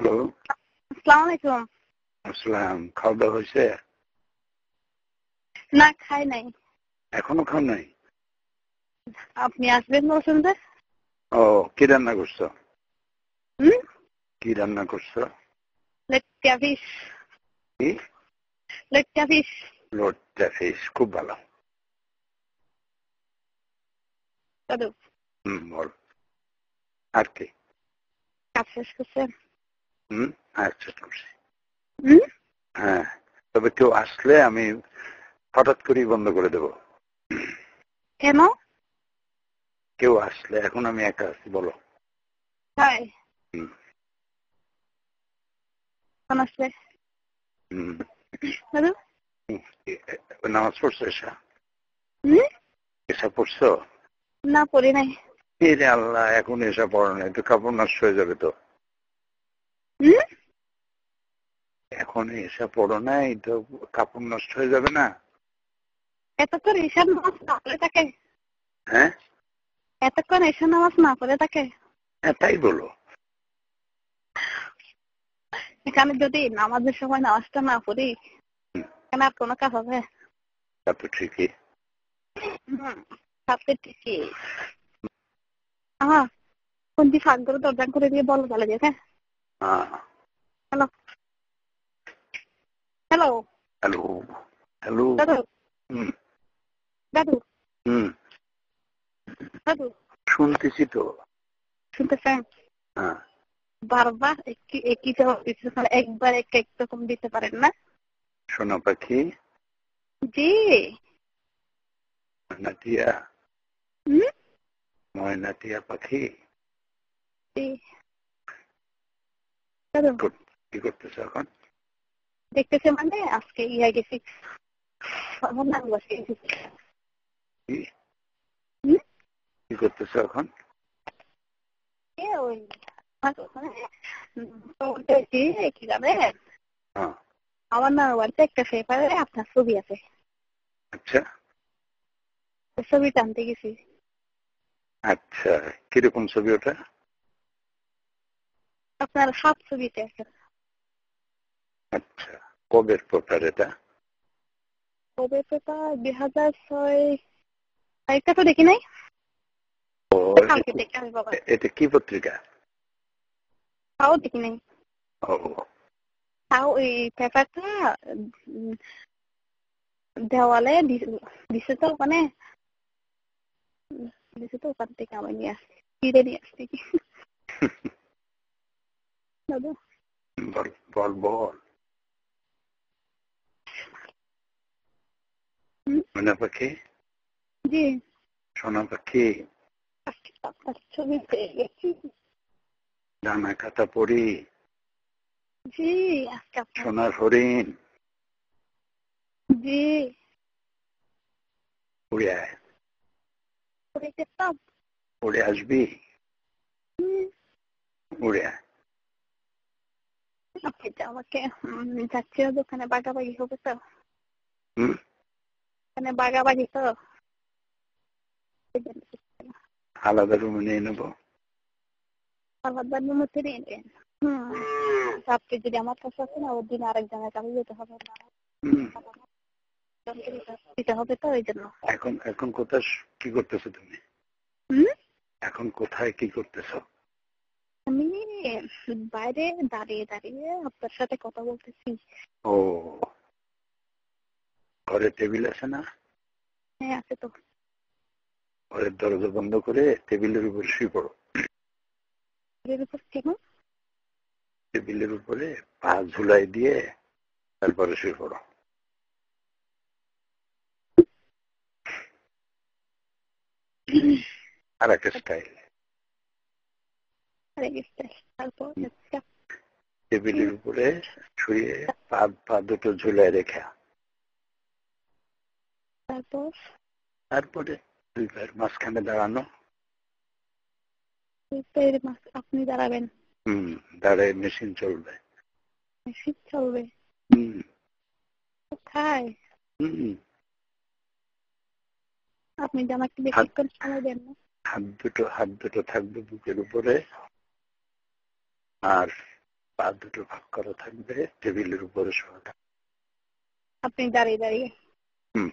Hello, আসসালামু আলাইকুম। আসসালাম। খাওয়া দাওয়া হয়েছে? না, খাই নাই। এখনো খাও নাই? আপনি আসবেন বলছেন যে? ও, কি রান্না করছো? হুম? কি রান্না করছো? লেটকা ফিশ। কি? লেটকা ফিশ। লোটটা ফিশ, খুব ভালো। দাদু, বল। আর কি? কাজ শেষ করছেন? আচ্ছা, করছি। হুম? হ্যাঁ, তবে কেউ আসলে আমি হঠাৎ করেই বন্ধ করে দেব। কেন? কেউ আসলে, এখন আমি একা আছি, বলো। তাই? হুম, কোন আসবে? হুম। দাদু? নামাজ পড়ছো এসা? হুম? এসা পড়ছো? না, পড়ি নাই। রে আল্লাহ, এখন এসা পড়ো না, একটু কাপড় নষ্ট হয়ে যাবে তো। হুম? এখন এসা পড়ো নাই তো, কাপড় নষ্ট হয়ে যাবে না? এতক্ষণ ঈশার নামাজ না পড়ে থাকে? হ্যাঁ, এতক্ষণ ঈশার নামাজ না পড়ে থাকে? হ্যাঁ, তাই বলো। এখানে যদি নামাজের সময় নামাজটা না পড়ি, হুম, এখানে আর কোনো কাজ হবে? তা তো ঠিকই। তাতে ঠিকই। হ্যাঁ, কোনটি ফাঁক করে দরজা করে দিয়ে বলো চলে যেতে। হ্যাঁ। Hello, hello. Hello, hello. দাদু, হুম, দাদু, হুম, দাদু, শুনতেছি তো। শুনতেছেন? হ্যাঁ, বারবার একই জবাব দিচ্ছেন, একবার এক এক রকম দিতে পারেন না? সোনা পাখি, জি। ময়নাটিয়া, হুম? ময়নাটিয়া পাখি। জি। দাদু, কি করতেছ এখন? দেখতেছে মানে আজকে গেছি, আমার নাম বসে গেছি। কি হুম? কি করতেছ এখন? ওই ওখানে কি জানেন, হ্যাঁ, আমার নাম বাড়িতে একটা পেপারে আপনার ছবি আছে। আচ্ছা, ছবি টানতে গেছি। আচ্ছা। কিরকম ছবি ওটা? আপনার হাত ছবিতে আছে। আচ্ছা, কবের পেপার এটা? কবে পেপার? 2006। তারিখটা তো দেখি নাই। ও, কালকে দেখে আমি বাবা। এটা কি পত্রিকা? তাও দেখি নাই। ও, তাও ওই পেপারটা দেওয়ালে দিছে তো, মানে দিছে তো, ওখান থেকে আমার নিয়ে আসছি, ফিরে নিয়ে আসছি। দাদা, বল বল বল। ময়না পাখি, জি, সোনা পাখি, আজকে আপনার ছবি পেয়ে গেছি। ডানা কাটা পরি, জি, আজকে আপনার। সোনার হরিণ, জি, উড়ে আয়। করে গেতাম। উড়ে আসবি? উড়ে আয়। আপনি তো আমাকে যাচ্ছিল দোকানে বাগাবাগি হবে তো, হুম, ওখানে বাগাবাগি তো। আলাদা রুমে নিয়ে নেবো। আলাদার মধ্যে নিয়ে নেন। আপনি যদি আমার কাছে আসেন, ওর দিন আরেকজনের কাছে যেতে হবে না, হুম, দিতে হবে তো, ওই জন্য। এখন এখন কোথায় কি করতেছো তুমি? হুম? এখন কোথায় কি করতেছো? আমি বাইরে দাঁড়িয়ে দাঁড়িয়ে আপনার সাথে কথা বলতেছি। ও, ঘরে টেবিল আছে না? হ্যাঁ, আছে তো। ঘরের দরজা বন্ধ করে টেবিলের উপর শুয়ে পড়ো। এর উপর কেন? টেবিলের উপরে পা ঝুলাই দিয়ে তারপরে শুয়ে পড়ো। আর একটা স্টাইল। তারপর টেবিলের উপরে শুয়ে পা দুটো ঝুলাই রেখা, তারপর তারপরে দুই পায়ের মাঝখানে দাঁড়ানো। আপনি দাঁড়াবেন? দাঁড়ায় মেশিন চলবে। মেশিন চলবে? হুম, কোথায়? হুম। আপনি যে আমাকে হাত বেশিক্ষণ সময় দেন না। হাত দুটো থাকবে বুকের উপরে, আর পা দুটো ভাগ করা থাকবে, টেবিলের উপরে শোয়া থাকবে। আপনি দাঁড়িয়ে দাঁড়িয়ে হুম।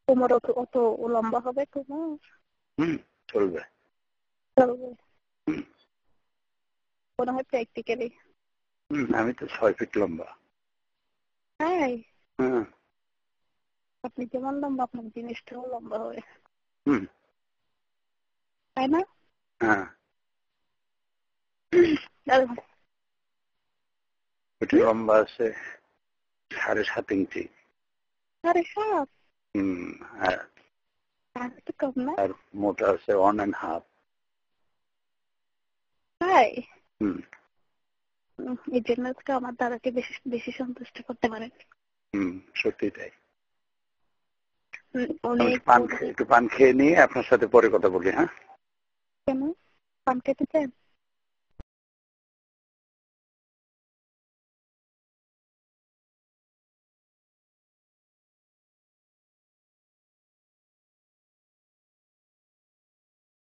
কোমর অত লম্বা হবে কোমর? চলবে। চলবে হুম। মনে হয় প্র্যাকটিক্যালি। আমি তো 6 ফিট লম্বা। হ্যাঁ, হ্যাঁ। আপনি যেমন লম্বা আপনার জিনিসটাও লম্বা হবে, হুম। তাই না? হ্যাঁ, ওটা লম্বা আছে 7.5 ইঞ্চি। 7.5? আর তো কম না। আর মোটা আছে 1.5। তাই? হুম। এই জন্য তো আমার দাদাকে বেশি বেশি সন্তুষ্ট করতে পারেন। সত্যি তাই। অনেক একটু পান খেয়ে নিয়ে আপনার সাথে পরে কথা বলি। হ্যাঁ, কেন পান খেতে চান?